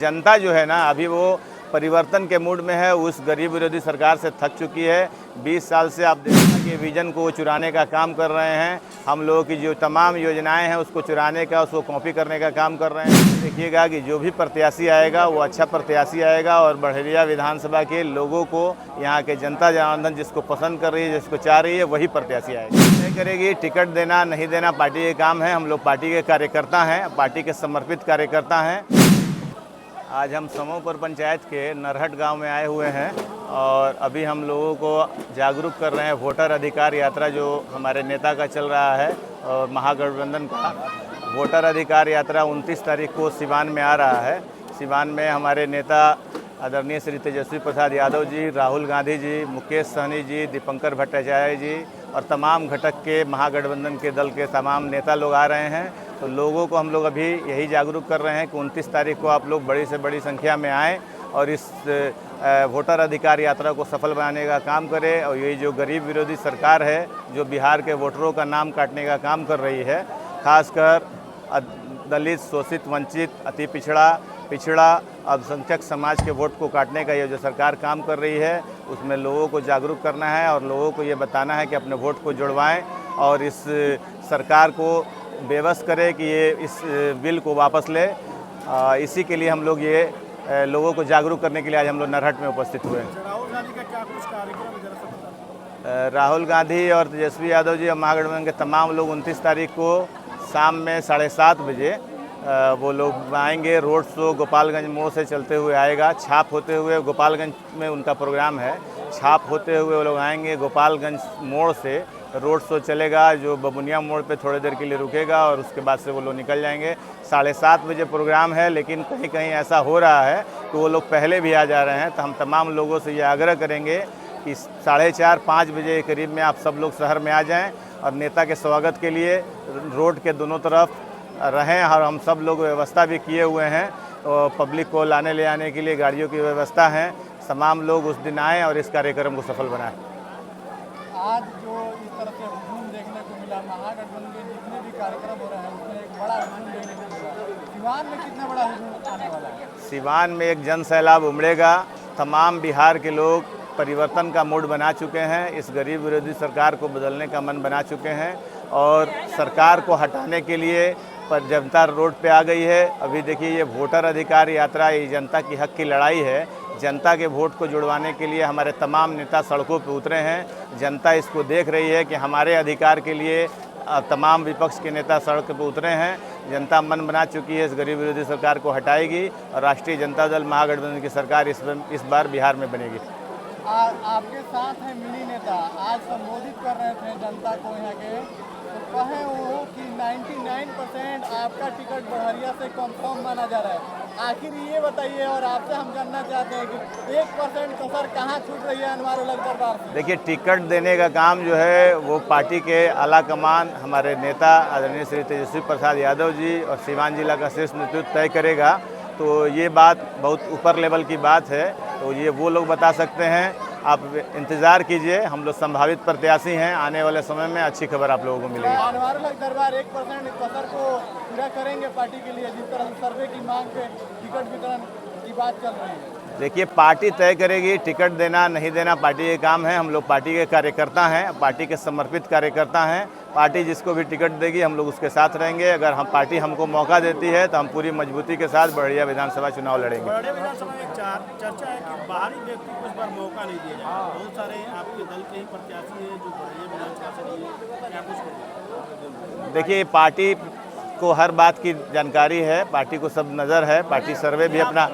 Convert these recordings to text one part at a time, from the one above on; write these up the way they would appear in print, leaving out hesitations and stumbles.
जनता जो है ना अभी वो परिवर्तन के मूड में है। उस गरीब विरोधी सरकार से थक चुकी है। 20 साल से आप देखिए कि विजन को चुराने का काम कर रहे हैं। हम लोगों की जो तमाम योजनाएं हैं उसको चुराने का, उसको कॉपी करने का काम कर रहे हैं। देखिएगा कि जो भी प्रत्याशी आएगा वो अच्छा प्रत्याशी आएगा और बड़हरिया विधानसभा के लोगों को, यहाँ के जनता जनार्दन जिसको पसंद कर रही है, जिसको चाह रही है, वही प्रत्याशी आएगा। तय करेगी। टिकट देना नहीं देना पार्टी के काम है। हम लोग पार्टी के कार्यकर्ता हैं, पार्टी के समर्पित कार्यकर्ता हैं। आज हम समूहपुर पंचायत के नरहट गांव में आए हुए हैं और अभी हम लोगों को जागरूक कर रहे हैं। वोटर अधिकार यात्रा जो हमारे नेता का चल रहा है और महागठबंधन का वोटर अधिकार यात्रा 29 तारीख को सिवान में आ रहा है। सिवान में हमारे नेता आदरणीय श्री तेजस्वी प्रसाद यादव जी, राहुल गांधी जी, मुकेश सहनी जी, दीपंकर भट्टाचार्य जी और तमाम घटक के महागठबंधन के दल के तमाम नेता लोग आ रहे हैं। तो लोगों को हम लोग अभी यही जागरूक कर रहे हैं कि 29 तारीख को आप लोग बड़ी से बड़ी संख्या में आएँ और इस वोटर अधिकार यात्रा को सफल बनाने का काम करें। और यही जो गरीब विरोधी सरकार है जो बिहार के वोटरों का नाम काटने का काम कर रही है, खासकर दलित, शोषित, वंचित, अति पिछड़ा अल्पसंख्यक समाज के वोट को काटने का ये जो सरकार काम कर रही है, उसमें लोगों को जागरूक करना है और लोगों को ये बताना है कि अपने वोट को जुड़वाएं और इस सरकार को बेबस करें कि ये इस बिल को वापस ले। इसी के लिए हम लोग ये लोगों को जागरूक करने के लिए आज हम लोग नरहट में उपस्थित हुए हैं। राहुल गांधी का क्या कुछ कार्यक्रम है? राहुल गांधी और तेजस्वी यादव जी और महागठबंधन के तमाम लोग 29 तारीख को शाम में 7:30 बजे वो लोग आएंगे। रोड शो गोपालगंज मोड़ से चलते हुए आएगा। छाप होते हुए गोपालगंज में उनका प्रोग्राम है। छाप होते हुए वो लोग आएंगे। गोपालगंज मोड़ से रोड शो चलेगा जो बबुनिया मोड़ पे थोड़ी देर के लिए रुकेगा और उसके बाद से वो लोग निकल जाएंगे। 7:30 बजे प्रोग्राम है, लेकिन कहीं कहीं ऐसा हो रहा है कि वो लोग पहले भी आ जा रहे हैं। तो हम तमाम लोगों से ये आग्रह करेंगे कि 4:30-5 बजे के करीब में आप सब लोग शहर में आ जाएं और नेता के स्वागत के लिए रोड के दोनों तरफ रहें। और हम सब लोग व्यवस्था भी किए हुए हैं तो पब्लिक को लाने ले आने के लिए गाड़ियों की व्यवस्था है। तमाम लोग उस दिन आएँ और इस कार्यक्रम को सफल बनाएं। आज जो इस तरह से हुजूम देखने को मिला, महागठबंधन के जितने भी कार्यक्रम हो रहे हैं उसमें एक बड़ा हुजूम देखने को मिला। सिवान में कितना बड़ा हुजूम आने वाला है? सिवान में एक जन सैलाब उमड़ेगा। तमाम बिहार के लोग परिवर्तन का मूड बना चुके हैं। इस गरीब विरोधी सरकार को बदलने का मन बना चुके हैं और सरकार को हटाने के लिए पर जनता रोड पे आ गई है। अभी देखिए ये वोटर अधिकार यात्रा, ये जनता की हक की लड़ाई है। जनता के वोट को जुड़वाने के लिए हमारे तमाम नेता सड़कों पे उतरे हैं। जनता इसको देख रही है कि हमारे अधिकार के लिए तमाम विपक्ष के नेता सड़क पे उतरे हैं। जनता मन बना चुकी है, इस गरीब विरोधी सरकार को हटाएगी और राष्ट्रीय जनता दल महागठबंधन की सरकार इस बार बिहार में बनेगी। आपके साथ हैं मिनी नेता, आज संबोधित कर रहे थे जनता को यहाँ के, तो कहे वो कि 99% आपका टिकट बड़हरिया से कंफर्म माना जा रहा है। आखिर ये बताइए और आपसे हम जानना चाहते हैं कि 1% कसर कहाँ छूट रही है अनवर उलग दरबार से? देखिए, टिकट देने का काम जो है वो पार्टी के आला कमान, हमारे नेता आदरणीय श्री तेजस्वी प्रसाद यादव जी और सिवान जिला का शीर्ष नेतृत्व तय करेगा। तो ये बात बहुत ऊपर लेवल की बात है, तो ये वो लोग बता सकते हैं। आप इंतज़ार कीजिए, हम लोग संभावित प्रत्याशी हैं। आने वाले समय में अच्छी खबर आप लोगों को मिलेगी। अनवर उलग दरबार 1% कसर को पूरा करेंगे पार्टी के लिए, जिस तरह सर्वे की मांग पे टिकट वितरण की बात चल रही है। देखिए, पार्टी तय करेगी। टिकट देना नहीं देना पार्टी के काम है। हम लोग पार्टी के कार्यकर्ता हैं, पार्टी के समर्पित कार्यकर्ता हैं। पार्टी जिसको भी टिकट देगी हम लोग उसके साथ रहेंगे। अगर हम पार्टी हमको मौका देती है तो हम पूरी मजबूती के साथ बड़हरिया विधानसभा चुनाव लड़ेंगे। बड़हरिया विधानसभा में एक चर्चा है कि बाहरी व्यक्ति को इस बार मौका नहीं दिया जाएगा। बहुत सारे आपके दल के ही प्रत्याशी हैं जो बड़हरिया विधानसभा से नहीं है, क्या कुछ? देखिए, पार्टी को हर बात की जानकारी है, पार्टी को सब नज़र है। पार्टी सर्वे भी अपना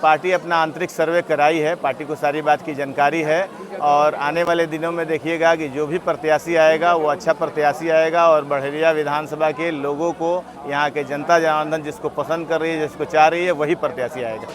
पार्टी अपना आंतरिक सर्वे कराई है। पार्टी को सारी बात की जानकारी है और आने वाले दिनों में देखिएगा कि जो भी प्रत्याशी आएगा वो अच्छा प्रत्याशी आएगा और बड़हरिया विधानसभा के लोगों को, यहाँ के जनता जनार्दन जिसको पसंद कर रही है, जिसको चाह रही है, वही प्रत्याशी आएगा।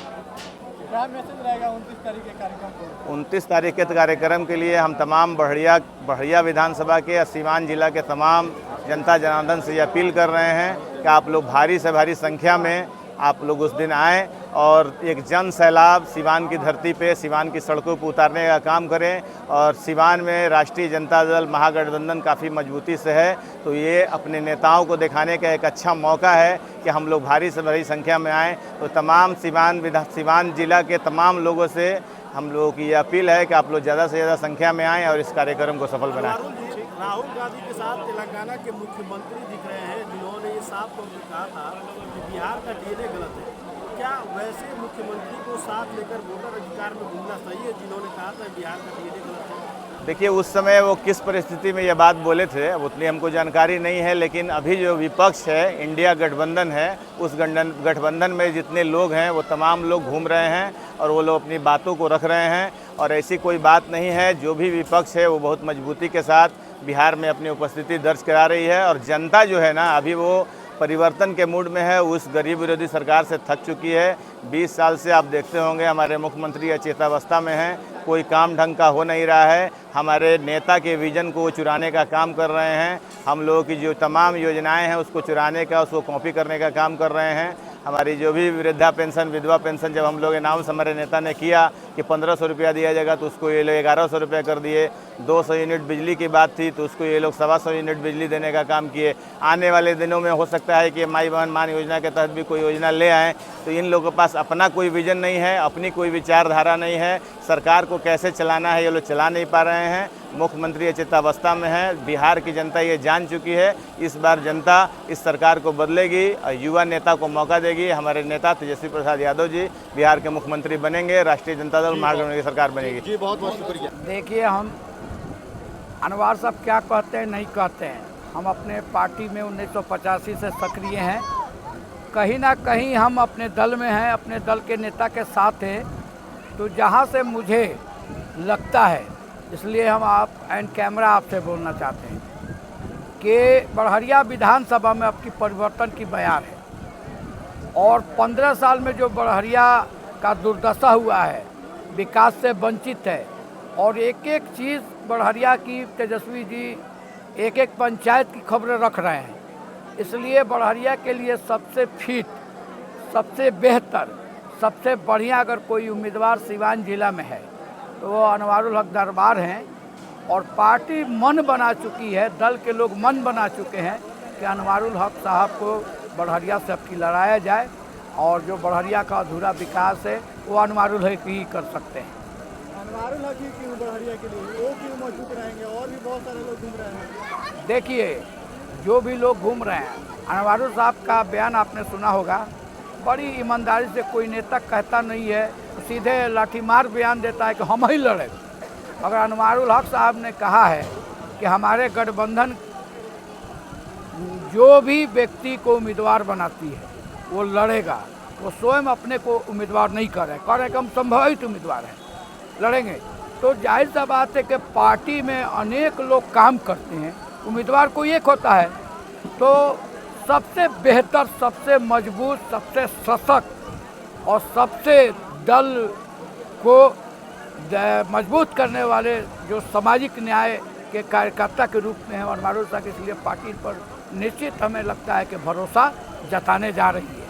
क्या मैसेज रहेगा 29 तारीख के कार्यक्रम को? 29 तारीख के कार्यक्रम के लिए हम तमाम बड़हरिया विधानसभा के और सिवान जिला के तमाम जनता जनार्दन से ये अपील कर रहे हैं कि आप लोग भारी से भारी संख्या में आप लोग उस दिन आएँ और एक जन सैलाब सिवान की धरती पे, सिवान की सड़कों पर उतारने का काम करें। और सिवान में राष्ट्रीय जनता दल महागठबंधन काफ़ी मजबूती से है, तो ये अपने नेताओं को दिखाने का एक अच्छा मौका है कि हम लोग भारी से भारी संख्या में आएँ। तो तमाम सिवान जिला के तमाम लोगों से हम लोगों की ये अपील है कि आप लोग ज़्यादा से ज़्यादा संख्या में आएँ और इस कार्यक्रम को सफल बनाएं। राहुल गांधी के साथ तेलंगाना के मुख्यमंत्री दिख रहे हैं, जिन्होंने ये साफ तौर पर कहा था कि बिहार का डीएनए गलत है। क्या वैसे मुख्यमंत्री को साथ लेकर वोटर अधिकार में घूमना सही है, जिन्होंने कहा था बिहार का डीएनए गलत है? देखिए, उस समय वो किस परिस्थिति में ये बात बोले थे अब उतनी हमको जानकारी नहीं है, लेकिन अभी जो विपक्ष है, इंडिया गठबंधन है, उस गठबंधन में जितने लोग हैं वो तमाम लोग घूम रहे हैं और वो लोग अपनी बातों को रख रहे हैं। और ऐसी कोई बात नहीं है, जो भी विपक्ष है वो बहुत मजबूती के साथ बिहार में अपनी उपस्थिति दर्ज करा रही है। और जनता जो है ना, अभी वो परिवर्तन के मूड में है, उस गरीब विरोधी सरकार से थक चुकी है। 20 साल से आप देखते होंगे हमारे मुख्यमंत्री अचेतावस्था में हैं, कोई काम ढंग का हो नहीं रहा है। हमारे नेता के विजन को चुराने का काम कर रहे हैं, हम लोगों की जो तमाम योजनाएं हैं उसको चुराने का, उसको कॉपी करने का काम कर रहे हैं। हमारी जो भी वृद्धा पेंशन, विधवा पेंशन जब हम लोग अनाउंस हमारे नेता ने किया कि 1500 रुपया दिया जाएगा, तो उसको ये लोग 1100 रुपया कर दिए। 200 यूनिट बिजली की बात थी तो उसको ये लोग 125 यूनिट बिजली देने का काम किए। आने वाले दिनों में हो सकता है कि माई बहन मान योजना के तहत भी कोई योजना ले आएँ। तो इन लोगों के पास अपना कोई विजन नहीं है, अपनी कोई विचारधारा नहीं है। सरकार को कैसे चलाना है ये लोग चला नहीं पा रहे हैं। मुख्यमंत्री अचेतावस्था में है, बिहार की जनता ये जान चुकी है। इस बार जनता इस सरकार को बदलेगी और युवा नेता को मौका देगी। हमारे नेता तेजस्वी प्रसाद यादव जी बिहार के मुख्यमंत्री बनेंगे, राष्ट्रीय जनता दल महागठबंधन की सरकार बनेगी। जी बहुत बहुत शुक्रिया। देखिए, हम अनवर साहब क्या कहते हैं नहीं कहते हैं, हम अपने पार्टी में 1985 से सक्रिय हैं। कहीं ना कहीं हम अपने दल में हैं, अपने दल के नेता के साथ हैं। तो जहाँ से मुझे लगता है, इसलिए हम आप एंड कैमरा आपसे बोलना चाहते हैं कि बड़हरिया विधानसभा में आपकी परिवर्तन की बयान है। और 15 साल में जो बड़हरिया का दुर्दशा हुआ है, विकास से वंचित है, और एक एक चीज़ बड़हरिया की तेजस्वी जी एक एक पंचायत की खबरें रख रहे हैं। इसलिए बड़हरिया के लिए सबसे फिट, सबसे बेहतर, सबसे बढ़िया अगर कोई उम्मीदवार सिवान जिला में है तो वो अनवारुल हक दरबार हैं। और पार्टी मन बना चुकी है, दल के लोग मन बना चुके हैं कि अनवारुल हक साहब को बड़हरिया से अब की लड़ाया जाए, और जो बड़हरिया का अधूरा विकास है वो अनवारुल हक ही कर सकते हैं। अनवारुल हक ही क्यों बड़हरिया के लिए, वो क्यों मौजूद रहेंगे? और भी बहुत सारे लोग घूम रहे हैं। देखिए, जो भी लोग घूम रहे हैं, अनवारुल साहब का बयान आपने सुना होगा, बड़ी ईमानदारी से कोई नेता कहता नहीं है, सीधे लाठीमार बयान देता है कि हम ही लड़े। अगर अनवारुल हक साहब ने कहा है कि हमारे गठबंधन जो भी व्यक्ति को उम्मीदवार बनाती है वो लड़ेगा, वो स्वयं अपने को उम्मीदवार नहीं कर रहे कि हम संभावित उम्मीदवार हैं, लड़ेंगे। तो जाहिर सा बात है कि पार्टी में अनेक लोग काम करते हैं, उम्मीदवार कोई एक होता है। तो सबसे बेहतर, सबसे मजबूत, सबसे सशक्त और सबसे दल को मजबूत करने वाले जो सामाजिक न्याय के कार्यकर्ता के रूप में है अनवारुल साहब, इसलिए पार्टी पर निश्चित हमें लगता है कि भरोसा जताने जा रही है।